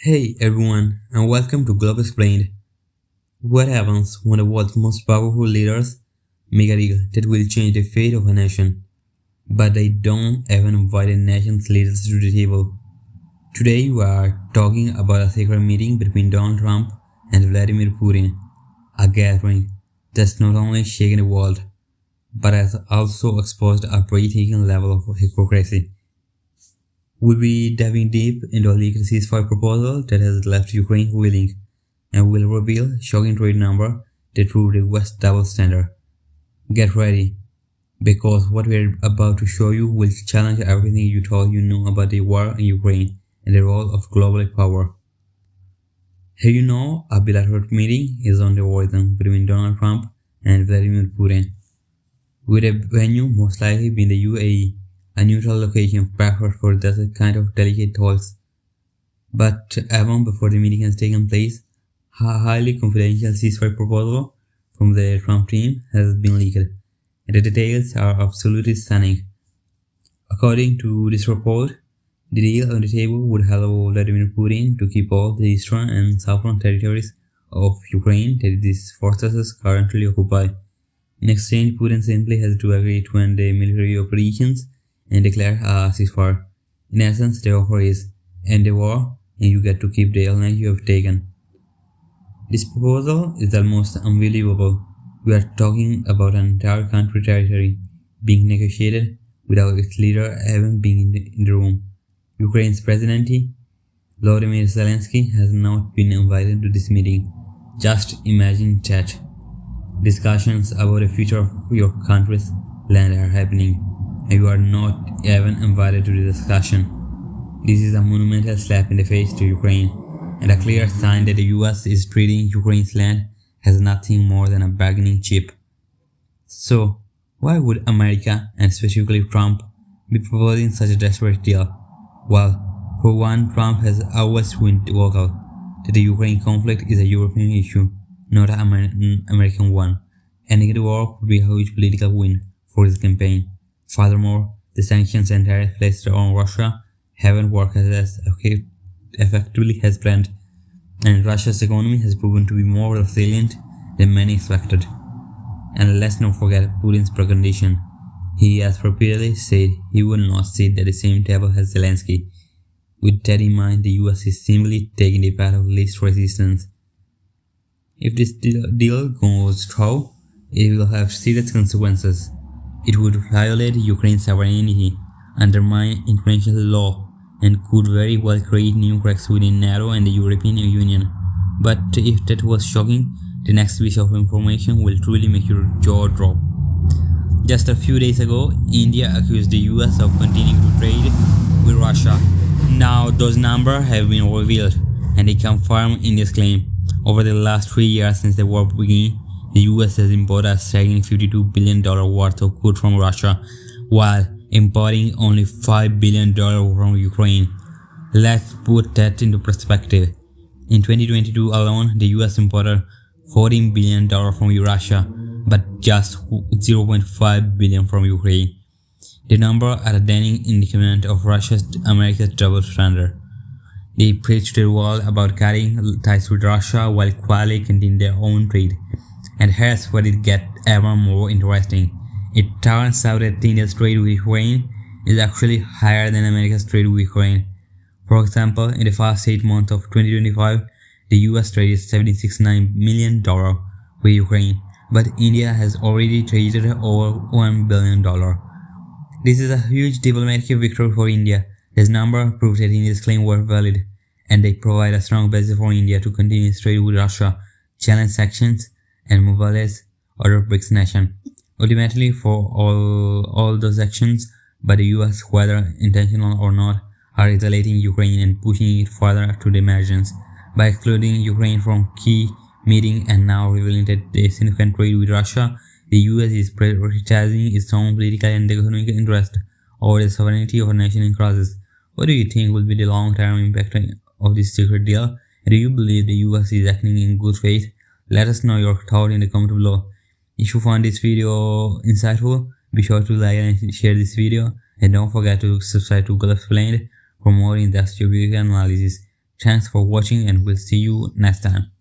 Hey everyone, and welcome to Global Explained. What happens when the world's most powerful leaders make a deal that will change the fate of a nation, but they don't even invite the nation's leaders to the table? Today we are talking about a secret meeting between Donald Trump and Vladimir Putin, a gathering that's not only shaken the world, but has also exposed a breathtaking level of hypocrisy. We'll be diving deep into a leaked ceasefire proposal that has left Ukraine willing, and will reveal shocking trade number that prove the West double standard. Get ready, because what we're about to show you will challenge everything you thought you knew about the war in Ukraine and the role of global power. Here you know a bilateral meeting is on the horizon between Donald Trump and Vladimir Putin, with a venue most likely being the UAE, a neutral location preferred for this kind of delicate talks. But even before the meeting has taken place, a highly confidential ceasefire proposal from the Trump team has been leaked, and the details are absolutely stunning. According to this report, the deal on the table would allow Vladimir Putin to keep all the eastern and southern territories of Ukraine that these forces currently occupy. In exchange, Putin simply has to agree to end the military operations and declare a ceasefire. In essence, the offer is end the war and you get to keep the land you have taken. This proposal is almost unbelievable. We are talking about an entire country territory being negotiated without its leader even being in the room. Ukraine's president, Vladimir Zelenskyy, has not been invited to this meeting. Just imagine that. Discussions about the future of your country's land are happening, and you are not even invited to the discussion. This is a monumental slap in the face to Ukraine, and a clear sign that the US is treating Ukraine's land as nothing more than a bargaining chip. So, why would America, and specifically Trump, be proposing such a desperate deal? Well, for one, Trump has always been vocal that the Ukraine conflict is a European issue, not an American one, and the war would be a huge political win for his campaign. Furthermore, the sanctions and tariffs placed on Russia haven't worked as effectively as planned, and Russia's economy has proven to be more resilient than many expected. And let's not forget Putin's precondition. He has repeatedly said he will not sit at the same table as Zelenskyy. With that in mind, the US is simply taking the path of least resistance. If this deal goes through, it will have serious consequences. It would violate Ukraine's sovereignty, undermine international law, and could very well create new cracks within NATO and the European Union. But if that was shocking, the next piece of information will truly make your jaw drop. Just a few days ago, India accused the US of continuing to trade with Russia. Now those numbers have been revealed, and they confirm India's claim. Over the last 3 years since the war began, the US has imported a staggering $52 billion worth of goods from Russia, while importing only $5 billion from Ukraine. Let's put that into perspective. In 2022 alone, the US imported $14 billion from Russia, but just $0.5 billion from Ukraine. The number are a damning indictment of America's double standard. They preach to the world about cutting ties with Russia while quietly continuing their own trade. And here's where it gets ever more interesting. It turns out that India's trade with Ukraine is actually higher than America's trade with Ukraine. For example, in the first 8 months of 2025, the US traded $76.9 million with Ukraine, but India has already traded over $1 billion. This is a huge diplomatic victory for India. This number proves that India's claims were valid, and they provide a strong basis for India to continue its trade with Russia, challenge sanctions, and mobilize other BRICS nations. Ultimately, for all those actions by the US, whether intentional or not, are isolating Ukraine and pushing it further to the margins. By excluding Ukraine from key meeting and now revealing that the significant trade with Russia, the US is prioritizing its own political and economic interest over the sovereignty of a nation in crisis. What do you think will be the long-term impact of this secret deal? And do you believe the US is acting in good faith? Let us know your thought in the comment below. If you found this video insightful, be sure to like and share this video, and don't forget to subscribe to Global Explained for more in-depth geopolitical analysis. Thanks for watching and we'll see you next time.